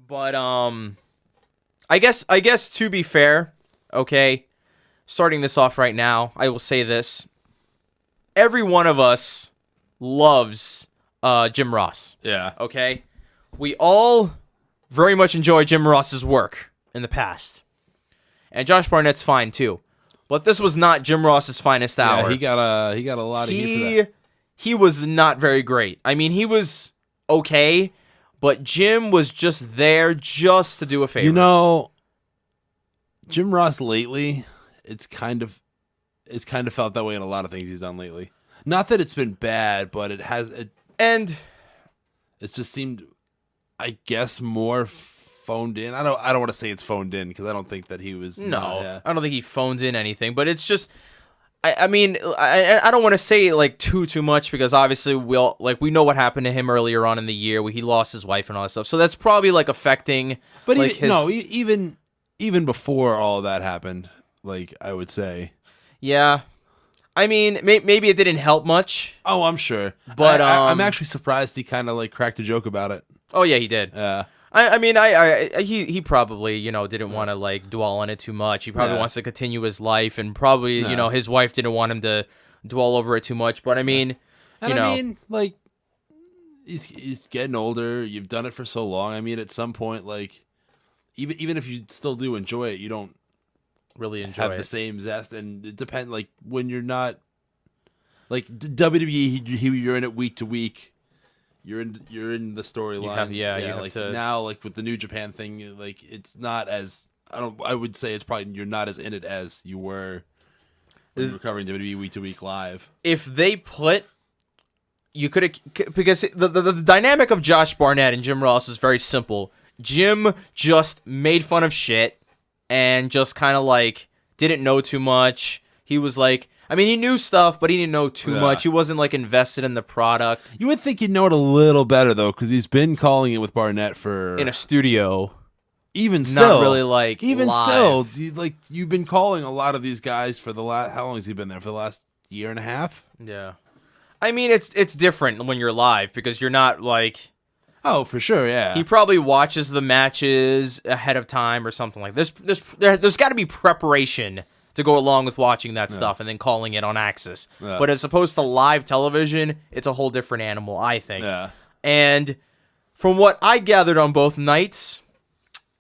But I guess to be fair, okay, starting this off right now, I will say this: every one of us loves Jim Ross. Yeah. Okay, we all very much enjoy Jim Ross's work in the past, and Josh Barnett's fine too. But this was not Jim Ross's finest hour. Yeah, he got a lot of heat for that. He was not very great. I mean, he was okay, but Jim was just there just to do a favor. You know, Jim Ross lately, it's kind of felt that way in a lot of things he's done lately. Not that it's been bad, but it just seemed, I guess, more phoned in. I don't want to say it's phoned in because I don't think that he was. No, I don't think he phoned in anything. But it's just, I mean, I don't want to say like too much because obviously we know what happened to him earlier on in the year where he lost his wife and all that stuff. So that's probably like affecting. But like, even before all of that happened, like I would say. Yeah. I mean, maybe it didn't help much. Oh, I'm sure. But I'm actually surprised he kind of like cracked a joke about it. Oh yeah, he did. Yeah. I mean, he probably didn't want to like dwell on it too much. He probably wants to continue his life, and probably his wife didn't want him to dwell over it too much. But I mean, I mean, like he's getting older. You've done it for so long. I mean, at some point, like even if you still do enjoy it, you don't really have the same zest. And it depends. Like when you're not like WWE, you're in it week to week. You're in the storyline. You have like to... now, like with the New Japan thing, like it's not as I would say it's probably you're not as in it as you were when you were covering WWE week to week live. If they put, you could have, because the dynamic of Josh Barnett and Jim Ross is very simple. Jim just made fun of shit and just kind of like didn't know too much. He was like, I mean, he knew stuff, but he didn't know too much. He wasn't, like, invested in the product. You would think he'd know it a little better, though, because he's been calling it with Barnett for... in a studio. Even still. Not really, like, even live. Still, you've been calling a lot of these guys for the last... How long has he been there? For the last year and a half? Yeah. I mean, it's different when you're live, because you're not, like... Oh, for sure, yeah. He probably watches the matches ahead of time or something like this. There's got to be preparation to go along with watching that stuff and then calling it on Axis. Yeah. But as opposed to live television, it's a whole different animal, I think. Yeah. And from what I gathered on both nights,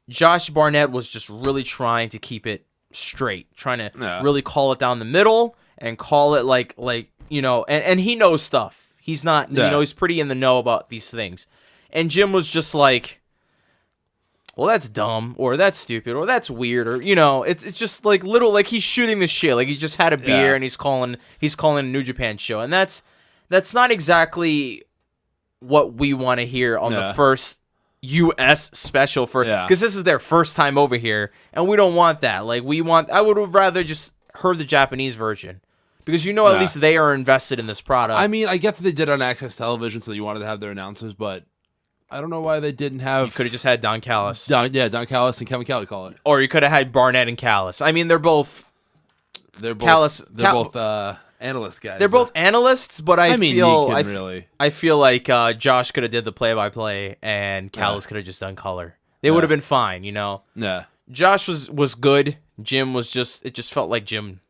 Josh Barnett was just really trying to keep it straight, trying to really call it down the middle and call it like and he knows stuff. He's not, he's pretty in the know about these things. And Jim was just like, well, that's dumb, or that's stupid, or that's weird, or it's just like little, like he's shooting the shit, like he just had a beer and he's calling a New Japan show, and that's not exactly what we want to hear on the first U.S. special because this is their first time over here, and we don't want that. Like I would have rather just heard the Japanese version because at least they are invested in this product. I mean, I get that they did it on Access Television, so you wanted to have their announcers, but. I don't know why they didn't have... You could have just had Don Callis. Don Callis and Kevin Kelly call it. Or you could have had Barnett and Callis. I mean, they're both analyst guys. They're both analysts, but I feel like Josh could have did the play-by-play and Callis could have just done color. They would have been fine, Yeah. Josh was good. Jim was just... It just felt like Jim.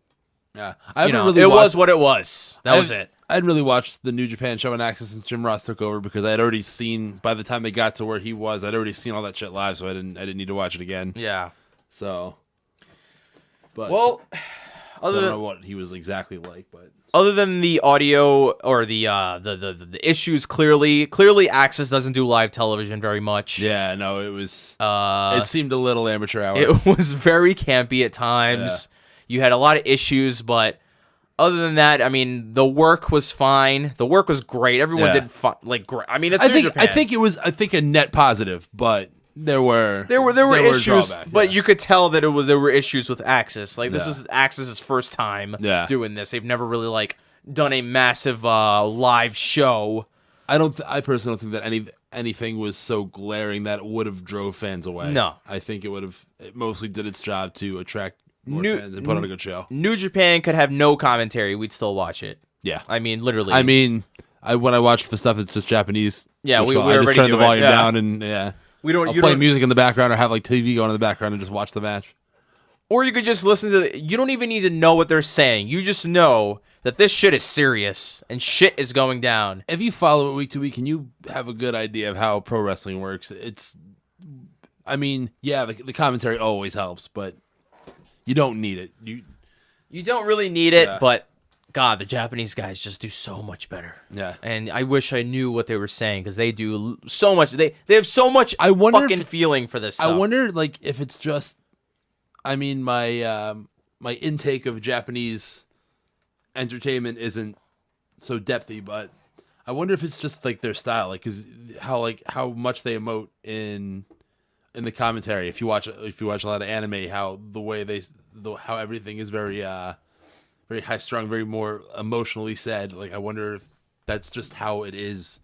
Yeah. It was what it was. That was it. I hadn't really watched the New Japan show on Access since Jim Ross took over because I had already seen, by the time they got to where he was, I'd already seen all that shit live, so I didn't need to watch it again. Yeah. So, but I don't know what he was exactly like, but other than the audio or the issues, clearly Access doesn't do live television very much. Yeah, no, it was. It seemed a little amateur hour. It was very campy at times. Yeah. You had a lot of issues, but. Other than that, I mean, the work was fine. The work was great. Everyone did great. I mean, it's New Japan. I think it was a net positive, but there were issues, drawbacks, but you could tell that there were issues with Axis. Like this is Axis's first time doing this. They've never really done a massive live show. I personally don't think that anything was so glaring that it would have drove fans away. No, I think it mostly did its job to attract. Fans and put on a good show. New Japan could have no commentary. We'd still watch it. Yeah. I mean, literally. I when I watch the stuff that's just Japanese. Yeah, I just turn the volume down and I'll play music in the background or have like TV going in the background and just watch the match. Or you could just listen to you don't even need to know what they're saying. You just know that this shit is serious and shit is going down. If you follow it week to week and you have a good idea of how pro wrestling works, the commentary always helps, but you don't need it. You don't really need it, but God, the Japanese guys just do so much better. Yeah. And I wish I knew what they were saying because they do so much. They have so much fucking feeling for this stuff. I wonder like if it's just my intake of Japanese entertainment isn't so depthy, but I wonder if it's just like their style, like cuz how much they emote in the commentary. If you watch a lot of anime, how how everything is very very high strung, very more emotionally said. Like I wonder if that's just how it is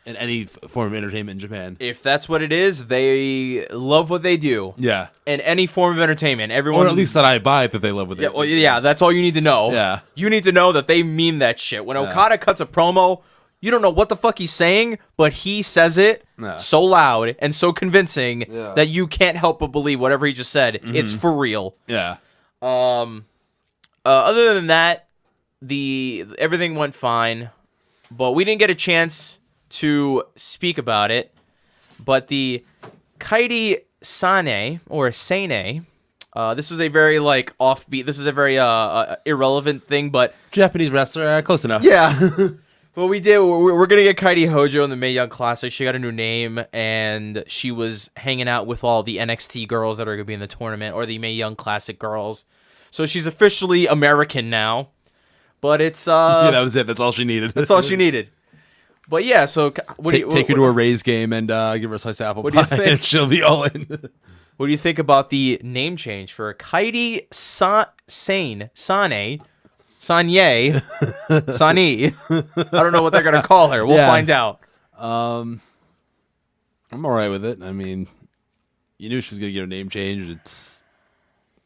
in any form of entertainment in Japan. If that's what it is, they love what they do. Yeah. In any form of entertainment, everyone. Or at least that I buy that they love what they do. Well, yeah, that's all you need to know. Yeah. You need to know that they mean that shit. When Okada cuts a promo, you don't know what the fuck he's saying, but he says it so loud and so convincing that you can't help but believe whatever he just said. Mm-hmm. It's for real. Yeah. Other than that, everything went fine, but we didn't get a chance to speak about it. But the Kairi Sane or Sane, this is a very like offbeat. This is a very irrelevant thing, but Japanese wrestler, close enough. Yeah. But we did. We're gonna get Kairi Hojo in the Mae Young Classic. She got a new name, and she was hanging out with all the NXT girls that are gonna be in the tournament, or the Mae Young Classic girls. So she's officially American now. But it's yeah, that was it. That's all she needed. That's all she needed. But yeah, so take her to a Rays game and give her a slice of apple pie. What do you think? She'll be all in. What do you think about the name change for Kairi Sane? Sanye, Sani. I don't know what they're gonna call her. We'll find out. I'm all right with it. I mean, you knew she was gonna get her name changed. It's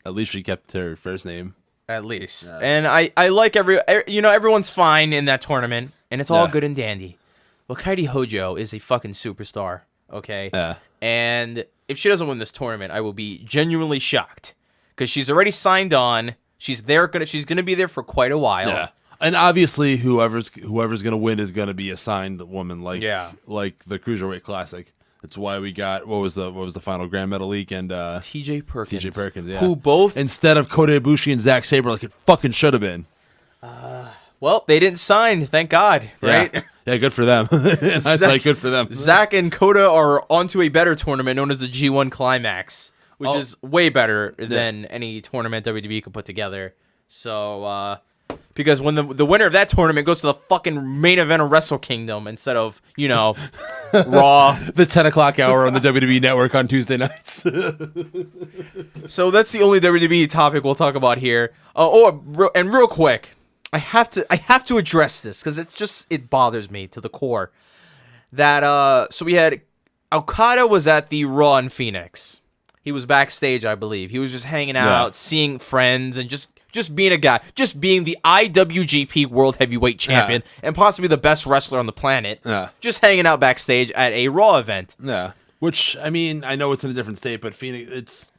at least she kept her first name. At least, and I like everyone's fine in that tournament, and it's all good and dandy. Well, Kairi Hojo is a fucking superstar. Okay. Yeah. And if she doesn't win this tournament, I will be genuinely shocked because she's already signed on. She's gonna be there for quite a while. Yeah. And obviously, whoever's gonna win is gonna be a signed woman, like the Cruiserweight Classic. That's why we got what was the final Grand Metal-League and T.J. Perkins, yeah. who both instead of Kota Ibushi and Zack Sabre, like it fucking should have been. Well, they didn't sign, thank God, right? Yeah, good for them. Good for them. Zack and Kota are onto a better tournament known as the G1 Climax, which is way better than any tournament WWE could put together. So, because when the winner of that tournament goes to the fucking main event of Wrestle Kingdom instead of, Raw. The 10 o'clock hour on the WWE Network on Tuesday nights. So that's the only WWE topic we'll talk about here. And real quick, I have to address this because it bothers me to the core. That so we had Okada was at the Raw in Phoenix. He was backstage, I believe. He was just hanging out, seeing friends, and just being a guy, just being the IWGP World Heavyweight Champion and possibly the best wrestler on the planet. Yeah. Just hanging out backstage at a Raw event. Yeah. Which, I mean, I know it's in a different state, but Phoenix, it's,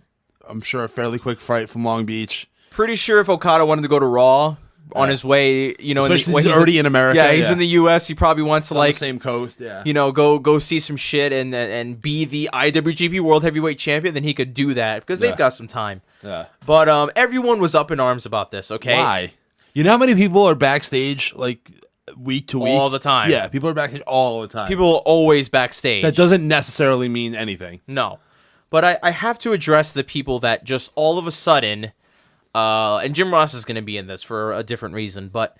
I'm sure, a fairly quick flight from Long Beach. Pretty sure if Okada wanted to go to Raw on his way, especially he's already in America. Yeah, he's in the U.S. He probably wants to on the same coast. Yeah, go see some shit and be the IWGP World Heavyweight Champion. Then he could do that because they've got some time. Yeah, but everyone was up in arms about this. Okay, why? You know how many people are backstage like week to week all the time? Yeah, people are backstage all the time. People are always backstage. That doesn't necessarily mean anything. No, but I have to address the people that just all of a sudden. And Jim Ross is going to be in this for a different reason, but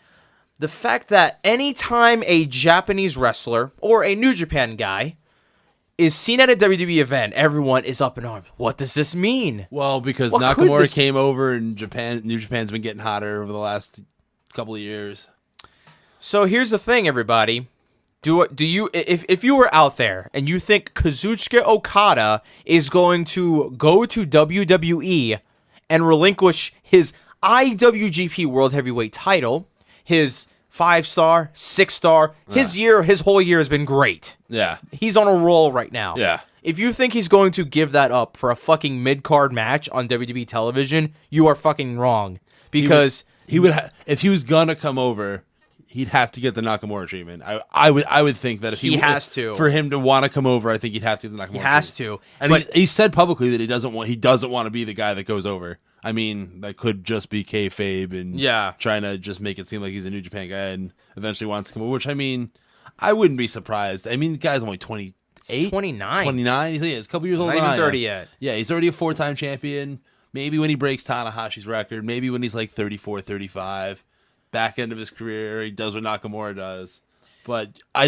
the fact that anytime a Japanese wrestler or a New Japan guy is seen at a WWE event, everyone is up in arms. What does this mean? Well, because Nakamura came over and New Japan's been getting hotter over the last couple of years. So here's the thing, everybody. Do you if you were out there and you think Kazuchika Okada is going to go to WWE and relinquish his IWGP World Heavyweight title, his 5-star, 6-star, his whole year has been great. Yeah. He's on a roll right now. Yeah. If you think he's going to give that up for a fucking mid-card match on WWE television, you are fucking wrong. Because he would if he was gonna come over, he'd have to get the Nakamura treatment. I would think that if he has to, for him to want to come over, I think he'd have to get the Nakamura. He has to, and he said publicly that he doesn't want to be the guy that goes over. I mean, that could just be kayfabe and trying to just make it seem like he's a New Japan guy and eventually wants to come over. Which, I mean, I wouldn't be surprised. I mean, the guy's only 28, 29. He's a couple years older. Not even 30 yet. Yeah, he's already a 4-time champion. Maybe when he breaks Tanahashi's record. Maybe when he's like 34, 35. Back end of his career, he does what Nakamura does. But I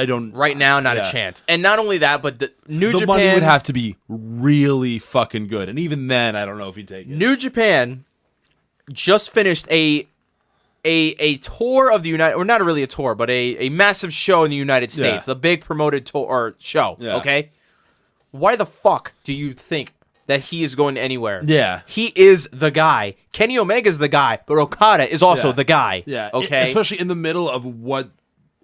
don't... Right now, not a chance. And not only that, but the Japan... money would have to be really fucking good. And even then, I don't know if he'd take it. New Japan just finished a tour of the United... Or not really a tour, but a massive show in the United States. The big promoted tour or show, okay? Why the fuck do you think that he is going anywhere? Yeah. He is the guy. Kenny Omega's the guy, but Okada is also the guy. Yeah. Okay? Especially in the middle of what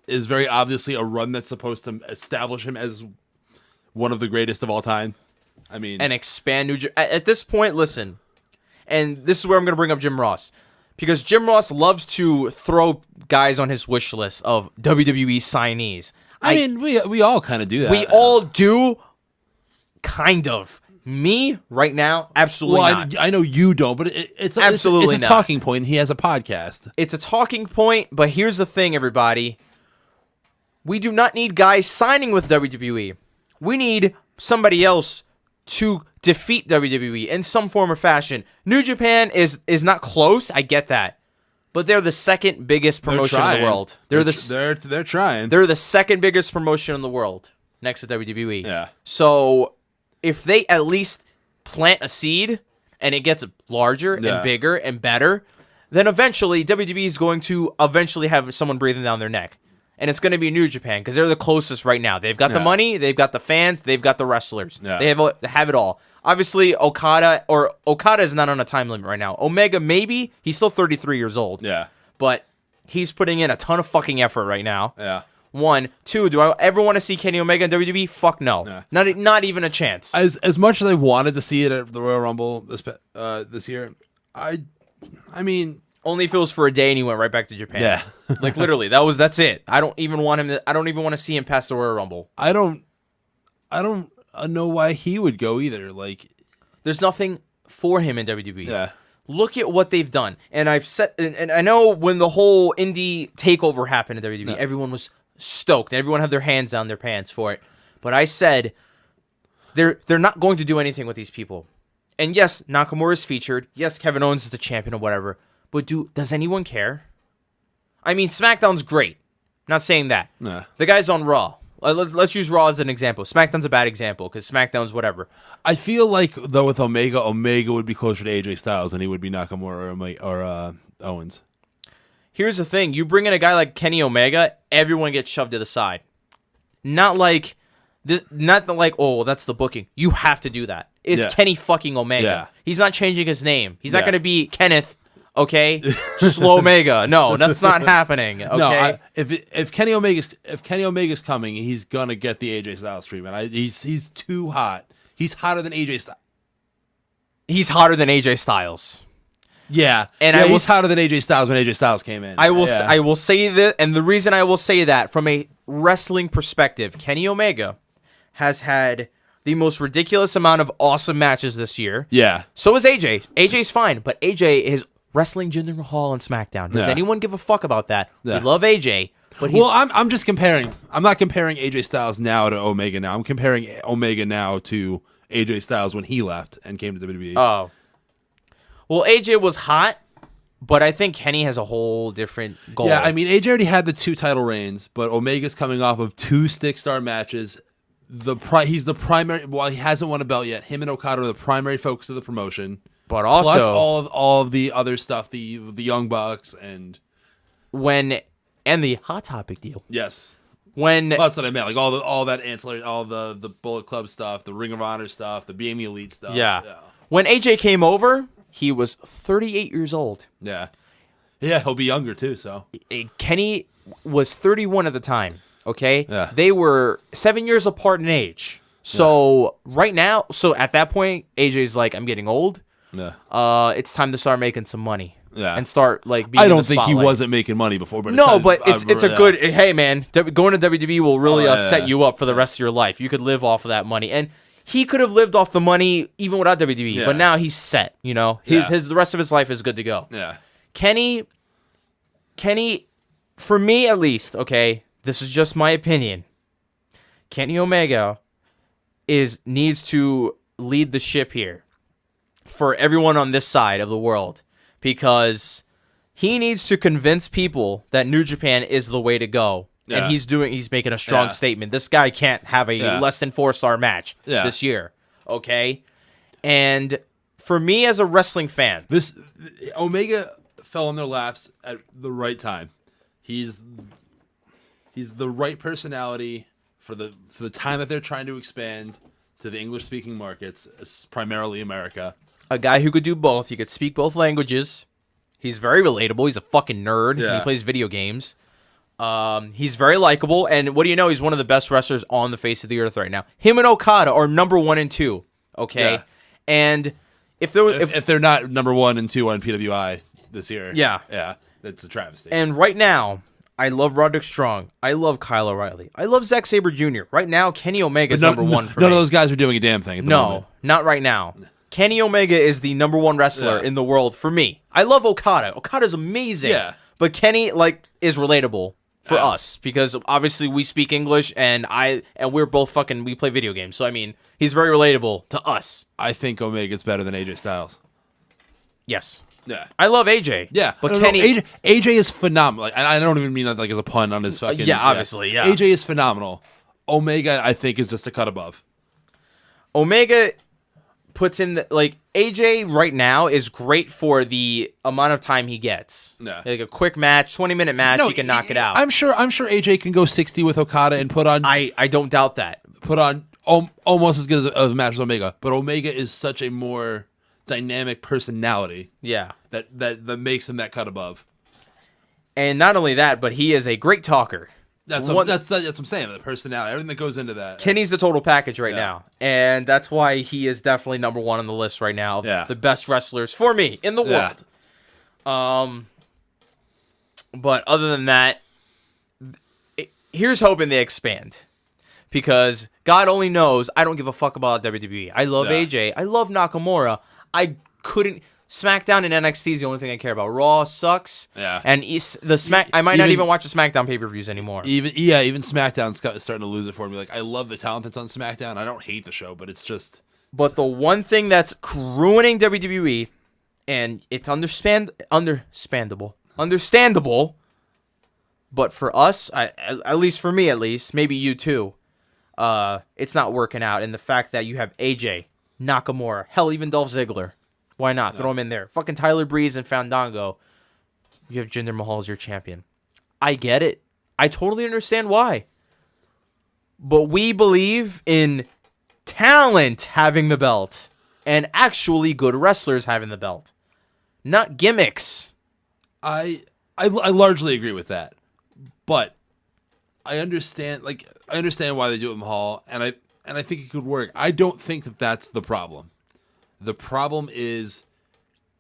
is very obviously a run that's supposed to establish him as one of the greatest of all time. I mean... And expand New Japan. At this point, listen, and this is where I'm going to bring up Jim Ross. Because Jim Ross loves to throw guys on his wish list of WWE signees. I mean, we all kind of do that. We all do, kind of. Me, right now, absolutely not. I know you don't, but it's absolutely it's a talking point. He has a podcast. It's a talking point, but here's the thing, everybody. We do not need guys signing with WWE. We need somebody else to defeat WWE in some form or fashion. New Japan is not close. I get that. But they're the second biggest promotion in the world. They're trying. They're the second biggest promotion in the world next to WWE. Yeah. So if they at least plant a seed and it gets larger and bigger and better, then eventually WWE is going to eventually have someone breathing down their neck. And it's going to be New Japan because they're the closest right now. They've got the money, they've got the fans, they've got the wrestlers. Yeah. They have it all. Obviously, Okada is not on a time limit right now. Omega, maybe. He's still 33 years old. Yeah. But he's putting in a ton of fucking effort right now. Yeah. 1, 2, do I ever want to see Kenny Omega in WWE? Fuck no. Yeah. Not even a chance. As much as I wanted to see it at the Royal Rumble this year, I mean... Only if it was for a day and he went right back to Japan. Yeah. Like, literally, that's it. I don't even want to see him past the Royal Rumble. I don't know why he would go either. Like, there's nothing for him in WWE. Yeah. Look at what they've done. And I've said, and I know when the whole indie takeover happened in WWE, everyone was stoked. Everyone had their hands down their pants for it. But I said, they're not going to do anything with these people. And yes, Nakamura is featured. Yes, Kevin Owens is the champion or whatever. But does anyone care? I mean, SmackDown's great. Not saying that. Nah. The guy's on Raw. Let's use Raw as an example. SmackDown's a bad example because SmackDown's whatever. I feel like, though, with Omega would be closer to AJ Styles than he would be Nakamura or Owens. Here's the thing. You bring in a guy like Kenny Omega, everyone gets shoved to the side. Not like, oh, that's the booking. You have to do that. It's Kenny fucking Omega. Yeah. He's not changing his name. He's not going to be Kenneth... Okay, Slow Omega. No, that's not happening. Okay, no, if Kenny Omega's coming, he's gonna get the AJ Styles treatment. He's too hot. He's hotter than AJ Styles. He's hotter than AJ Styles. Yeah, and he's hotter than AJ Styles when AJ Styles came in. I will say that, and the reason I will say that from a wrestling perspective, Kenny Omega has had the most ridiculous amount of awesome matches this year. Yeah. So is AJ. AJ's fine, but AJ is wrestling Jinder Mahal on SmackDown. Does anyone give a fuck about that? Yeah. We love AJ, but I'm just comparing. I'm not comparing AJ Styles now to Omega now. I'm comparing Omega now to AJ Styles when he left and came to WWE. Oh. Well, AJ was hot, but I think Kenny has a whole different goal. Yeah, I mean, AJ already had the 2 title reigns, but Omega's coming off of 2 stick-star matches. He's the primary. While he hasn't won a belt yet, him and Okada are the primary focus of the promotion. But also, plus all of the other stuff, the Young Bucks and the Hot Topic deal. Yes, that's what I meant. Like all that ancillary, all the Bullet Club stuff, the Ring of Honor stuff, the Being the Elite stuff. Yeah. When AJ came over, he was 38 years old. Yeah, he'll be younger too. So Kenny was 31 at the time. Okay, yeah. They were 7 years apart in age. So right now, so at that point, AJ's like, I'm getting old. Yeah. It's time to start making some money. Yeah. And start like being I in don't the think he spotlight. wasn't making money before, but no, but it's a good. Hey, man, going to WWE will really set you up for the rest of your life. You could live off of that money, and he could have lived off the money even without WWE. But now he's set. You know, the rest of his life is good to go. Yeah. Kenny, for me at least, okay, this is just my opinion. Kenny Omega needs to lead the ship here for everyone on this side of the world, because he needs to convince people that New Japan is the way to go. Yeah. And he's making a strong statement. This guy can't have a less than 4-star match this year. Okay? And for me as a wrestling fan, this Omega fell on their laps at the right time. He's the right personality for the time that they're trying to expand to the English-speaking markets, primarily America. A guy who could do both. He could speak both languages. He's very relatable. He's a fucking nerd. Yeah. He plays video games. He's very likable. And what do you know? He's one of the best wrestlers on the face of the earth right now. Him and Okada are number 1 and 2. Okay? Yeah. And if they're not number 1 and 2 on PWI this year. Yeah. That's a travesty. And right now, I love Roderick Strong. I love Kyle O'Reilly. I love Zack Sabre Jr. Right now, Kenny Omega is number 1 for me. None of those guys are doing a damn thing at the moment. Not right now. Kenny Omega is the number 1 wrestler in the world for me. I love Okada. Okada's amazing. Yeah. But Kenny is relatable for us, because obviously we speak English and we're both we play video games. So I mean, he's very relatable to us. I think Omega's better than AJ Styles. Yes. Yeah. I love AJ. Yeah. But Kenny AJ is phenomenal. Like, I don't even mean that like as a pun on his fucking obviously. AJ is phenomenal. Omega, I think, is just a cut above. Omega puts in AJ right now is great for the amount of time he gets. Yeah. Like a quick match, 20-minute match, he can knock it out. I'm sure AJ can go 60 with Okada and put on. I don't doubt that. Put on almost as good of a match as Omega, but Omega is such a more dynamic personality. Yeah. That makes him that cut above. And not only that, but he is a great talker. That's what I'm saying. The personality, everything that goes into that. Kenny's the total package right now, and that's why he is definitely number 1 on the list right now. The best wrestlers for me in the world. But other than that, here's hoping they expand, because God only knows I don't give a fuck about WWE. I love AJ. I love Nakamura. I couldn't. SmackDown and NXT is the only thing I care about. Raw sucks. Yeah. And I might not even watch the SmackDown pay-per-views anymore. Even SmackDown's starting to lose it for me. Like, I love the talent that's on SmackDown. I don't hate the show, but it's just. But the one thing that's ruining WWE, and it's understandable, but for us, at least for me, maybe you too, it's not working out. And the fact that you have AJ, Nakamura, hell, even Dolph Ziggler. Why not? Throw him in there. Fucking Tyler Breeze and Fandango. You have Jinder Mahal as your champion. I get it. I totally understand why. But we believe in talent having the belt and actually good wrestlers having the belt, not gimmicks. I largely agree with that, but I understand why they do it with Mahal, and I think it could work. I don't think that that's the problem. The problem is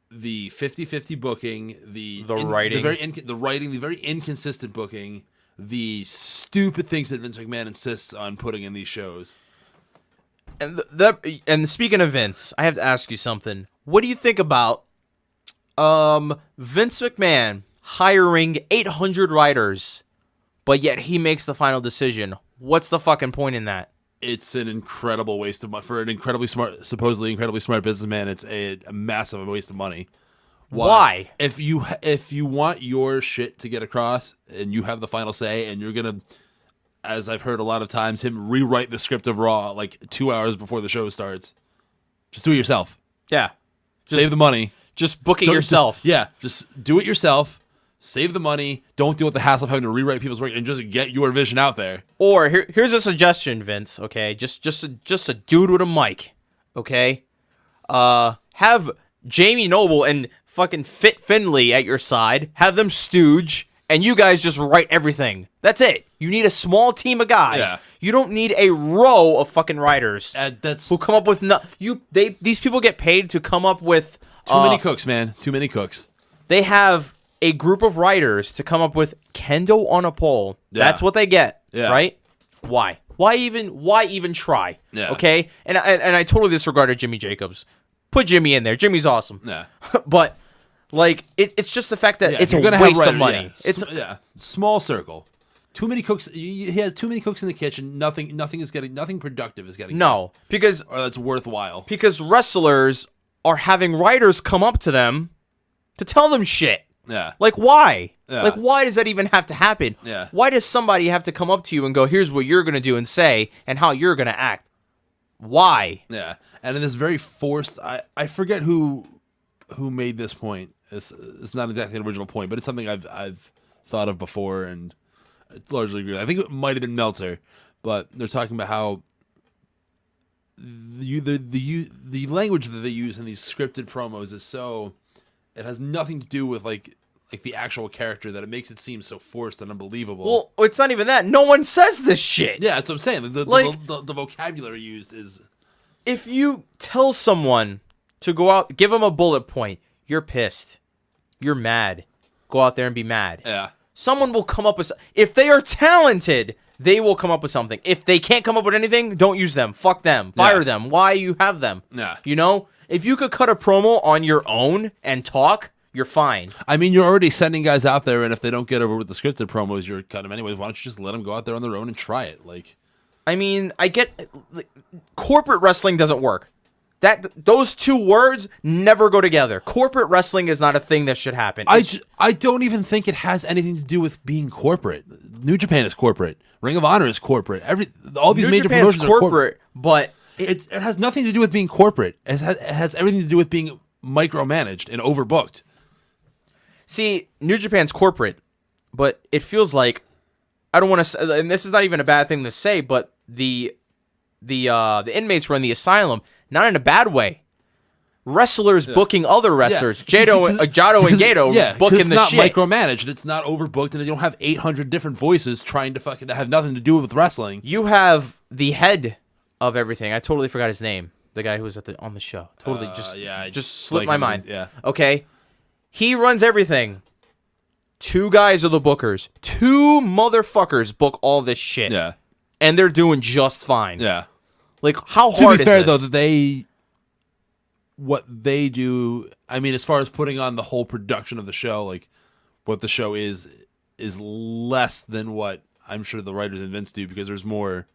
the 50-50 booking, the writing, the very inconsistent booking, the stupid things that Vince McMahon insists on putting in these shows. And speaking of Vince, I have to ask you something. What do you think about Vince McMahon hiring 800 writers, but yet he makes the final decision? What's the fucking point in that? It's an incredible waste of money for an supposedly incredibly smart businessman. It's a massive waste of money. Why? If you want your shit to get across and you have the final say, and you're gonna, as I've heard a lot of times, him rewrite the script of Raw like 2 hours before the show starts, just do it yourself. Yeah, save the money. Just book it yourself. Just do it yourself. Save the money. Don't deal with the hassle of having to rewrite people's work, and just get your vision out there. Or here's a suggestion, Vince. Okay, just a dude with a mic. Okay, have Jamie Noble and fucking Fit Finlay at your side. Have them stooge and you guys just write everything. That's it. You need a small team of guys. Yeah. You don't need a row of fucking writers That's who come up with these people get paid to come up with too many cooks, man. Too many cooks. They have a group of writers to come up with kendo on a pole. Yeah. That's what they get, Yeah. right? Why? Why even try? Yeah. Okay? And I totally disregarded Jimmy Jacobs. Put Jimmy in there. Jimmy's awesome. Yeah. But like it's just the fact that it's you're a gonna waste have of money. Yeah. It's Small circle. Too many cooks. He has too many cooks in the kitchen. Nothing productive is getting no, because or that's worthwhile. Because wrestlers are having writers come up to them to tell them shit. Yeah. Like, why? Yeah. Like, why does that even have to happen? Yeah. Why does somebody have to come up to you and go, here's what you're going to do and say and how you're going to act? Why? Yeah. And in this very forced, I forget who made this point. It's not exactly an original point, but it's something I've thought of before and largely agree with. I think it might have been Meltzer, but they're talking about how the language that they use in these scripted promos is so, it has nothing to do with like the actual character, that it makes it seem so forced and unbelievable. Well, it's not even that. No one says this shit. Yeah, that's what I'm saying. The vocabulary used is... If you tell someone to go out, give them a bullet point, you're pissed, you're mad, go out there and be mad. Yeah. Someone will come up with... If they are talented, they will come up with something. If they can't come up with anything, don't use them. Fuck them. Fire them. Why you have them? Yeah. You know? If you could cut a promo on your own and talk, you're fine. I mean, you're already sending guys out there, and if they don't get over with the scripted promos, you're cutting them anyways. Why don't you just let them go out there on their own and try it? Like, I mean, I get... Corporate wrestling doesn't work. Those two words never go together. Corporate wrestling is not a thing that should happen. I don't even think it has anything to do with being corporate. New Japan is corporate. Ring of Honor is corporate. All these major promotions are corporate, but it has nothing to do with being corporate. It has everything to do with being micromanaged and overbooked. See, New Japan's corporate, but it feels like, I don't want to, and this is not even a bad thing to say, but the inmates run the asylum, not in a bad way. Wrestlers booking other wrestlers, Jado and Gato booking the shit. It's not micromanaged. It's not overbooked, and you don't have 800 different voices trying to fucking have nothing to do with wrestling. You have the head of everything. I totally forgot his name. The guy who was on the show. Totally just slipped my mind. Yeah. Okay. He runs everything. 2 guys are the bookers. 2 motherfuckers book all this shit. Yeah. And they're doing just fine. Yeah. Like, how hard is this? To be fair, though, that what they do, I mean, as far as putting on the whole production of the show, like, what the show is less than what I'm sure the writers and Vince do, because there's more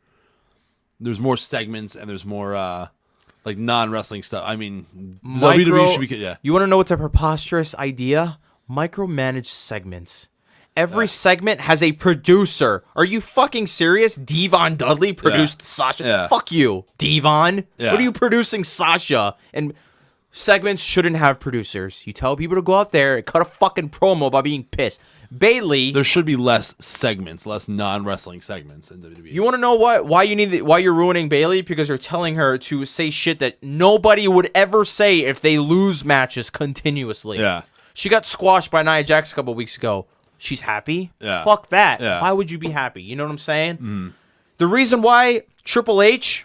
segments and there's more, like, non-wrestling stuff. I mean, WWE should be... Yeah. You want to know what's a preposterous idea? Micromanaged segments. Every segment has a producer. Are you fucking serious? Devon Dudley produced Sasha. Yeah. Fuck you, Devon. Yeah. What are you producing, Sasha? And segments shouldn't have producers. You tell people to go out there and cut a fucking promo by being pissed. Bailey. There should be less segments, less non-wrestling segments in WWE. You want to know why you're ruining Bailey? Because you're telling her to say shit that nobody would ever say if they lose matches continuously. Yeah. She got squashed by Nia Jax a couple weeks ago. She's happy? Yeah. Fuck that. Yeah. Why would you be happy? You know what I'm saying? The reason why Triple H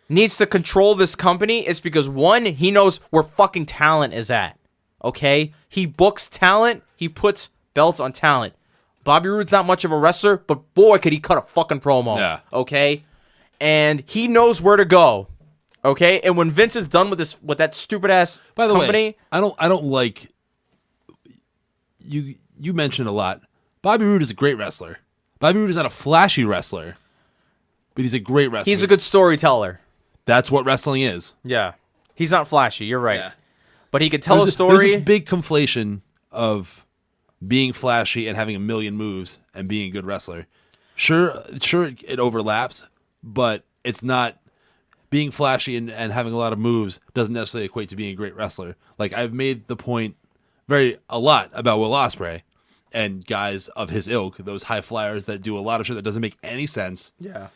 needs to control this company is because, one, he knows where fucking talent is at. Okay? He books talent. He puts belts on talent. Bobby Roode's not much of a wrestler, but boy, could he cut a fucking promo. Yeah. Okay? And he knows where to go. Okay? And when Vince is done with that stupid ass company... By the way, I don't like... You mentioned a lot. Bobby Roode is a great wrestler. Bobby Roode is not a flashy wrestler, but he's a great wrestler. He's a good storyteller. That's what wrestling is. Yeah. He's not flashy. You're right. Yeah. But he could tell a story. There's this big conflation of being flashy and having a million moves and being a good wrestler. Sure, it overlaps, but it's not... Being flashy and having a lot of moves doesn't necessarily equate to being a great wrestler. Like, I've made the point a lot about Will Ospreay and guys of his ilk, those high flyers that do a lot of shit that doesn't make any sense. Yeah.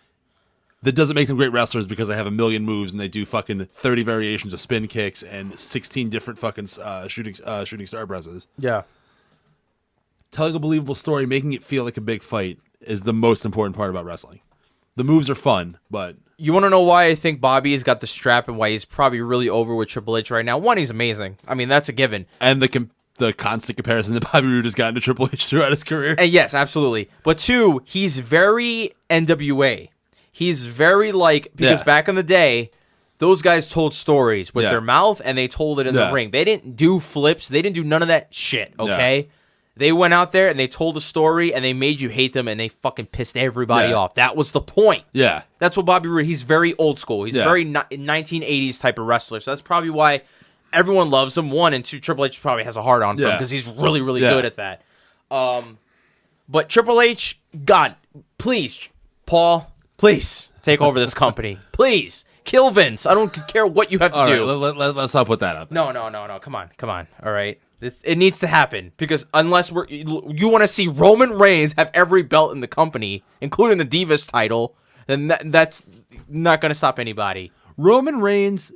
That doesn't make them great wrestlers because they have a million moves and they do fucking 30 variations of spin kicks and 16 different fucking shooting star presses. Yeah. telling a believable story, making it feel like a big fight is the most important part about wrestling. The moves are fun, but... You want to know why I think Bobby has got the strap and why he's probably really over with Triple H right now? One, he's amazing. I mean, that's a given. And the constant comparison that Bobby Roode has gotten to Triple H throughout his career. And yes, absolutely. But two, he's very NWA. He's very because back in the day, those guys told stories with their mouth and they told it in the ring. They didn't do flips. They didn't do none of that shit, okay? Yeah. They went out there and they told a story and they made you hate them and they fucking pissed everybody off. That was the point. Yeah. That's what Bobby Roode, he's very old school. He's a very 1980s type of wrestler. So that's probably why everyone loves him. One, and two, Triple H probably has a hard on for him because he's really, really good at that. But Triple H, God, please, Paul, please take over this company. Please. Kill Vince. I don't care what you have to do. Right, let's not put that up. No. Come on. All right. It needs to happen because unless you want to see Roman Reigns have every belt in the company, including the Divas title, then that's not going to stop anybody. Roman Reigns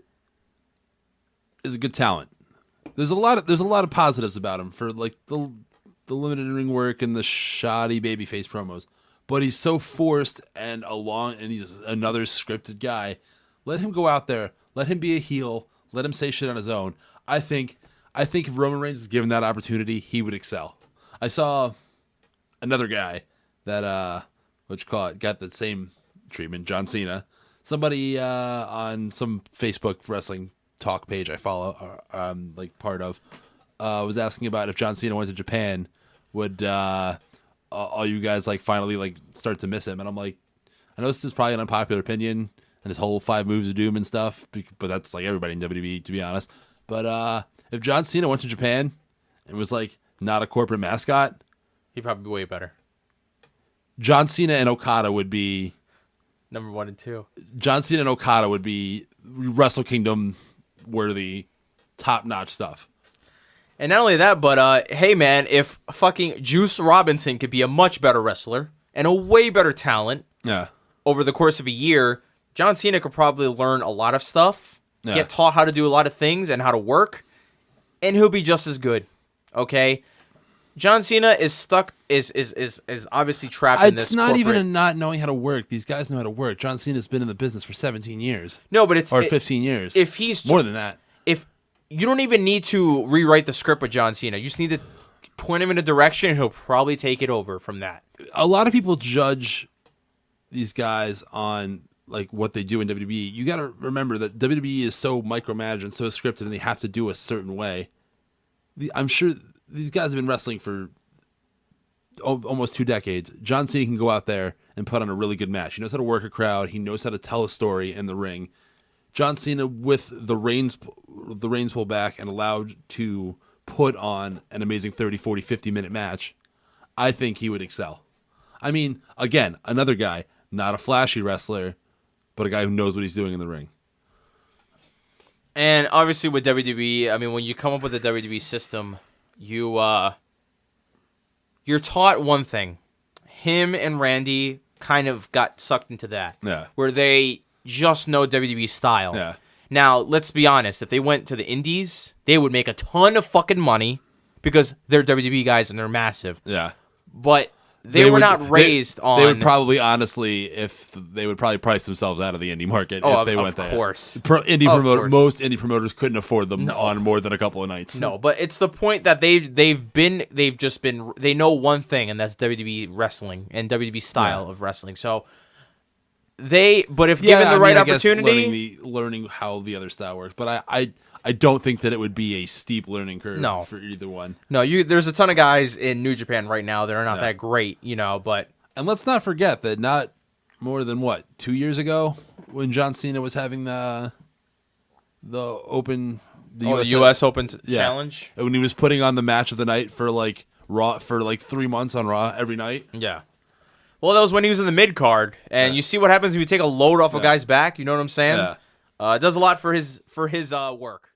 is a good talent. There's a lot of positives about him for like the limited ring work and the shoddy babyface promos, but he's so forced and he's another scripted guy. Let him go out there. Let him be a heel. Let him say shit on his own. I think if Roman Reigns is given that opportunity, he would excel. I saw another guy that got the same treatment, John Cena. Somebody on some Facebook wrestling talk page I follow, part of, was asking about if John Cena went to Japan, would all you guys finally start to miss him? And I'm like, I know this is probably an unpopular opinion, and his whole 5 moves of doom and stuff, but that's like everybody in WWE, to be honest. But if John Cena went to Japan and was not a corporate mascot, he'd probably be way better. John Cena and Okada would be number 1 and 2. John Cena and Okada would be Wrestle Kingdom worthy, top-notch stuff. And not only that, but hey man, if fucking Juice Robinson could be a much better wrestler and a way better talent over the course of a year, John Cena could probably learn a lot of stuff, get taught how to do a lot of things and how to work, and he'll be just as good. Okay? John Cena is stuck, is obviously trapped in this. It's not even in not knowing how to work. These guys know how to work. John Cena's been in the business for 17 years. No, but it's 15 years. If he's more than that. If you don't even need to rewrite the script with John Cena, you just need to point him in a direction, and he'll probably take it over from that. A lot of people judge these guys on what they do in WWE. You got to remember that WWE is so micromanaged and so scripted, and they have to do a certain way. I'm sure these guys have been wrestling for almost 2 decades. John Cena can go out there and put on a really good match. He knows how to work a crowd. He knows how to tell a story in the ring. John Cena, with the reins pulled back and allowed to put on an amazing 30, 40, 50-minute match, I think he would excel. I mean, again, another guy, not a flashy wrestler, but a guy who knows what he's doing in the ring. And obviously with WWE, I mean, when you come up with a WWE system, you're taught one thing. Him and Randy kind of got sucked into that. Yeah. Where they just know WWE style. Yeah. Now, let's be honest. If they went to the indies, they would make a ton of fucking money because they're WWE guys and they're massive. Yeah. But they were not raised on... They would probably, honestly, they would probably price themselves out of the indie market if they went there. Of course. Most indie promoters couldn't afford them on more than a couple of nights. No, but it's the point that they know one thing, and that's WWE wrestling and WWE style of wrestling. So given the right opportunity, learning how the other style works. But I don't think that it would be a steep learning curve for either one. No, there's a ton of guys in New Japan right now that are not that great, but... And let's not forget that not more than, 2 years ago, when John Cena was having the Open... The US Open Challenge? When he was putting on the match of the night for, Raw, for 3 months on Raw every night. Yeah. Well, that was when he was in the mid-card, and you see what happens when you take a load off a guy's back, you know what I'm saying? Yeah. It does a lot for his work.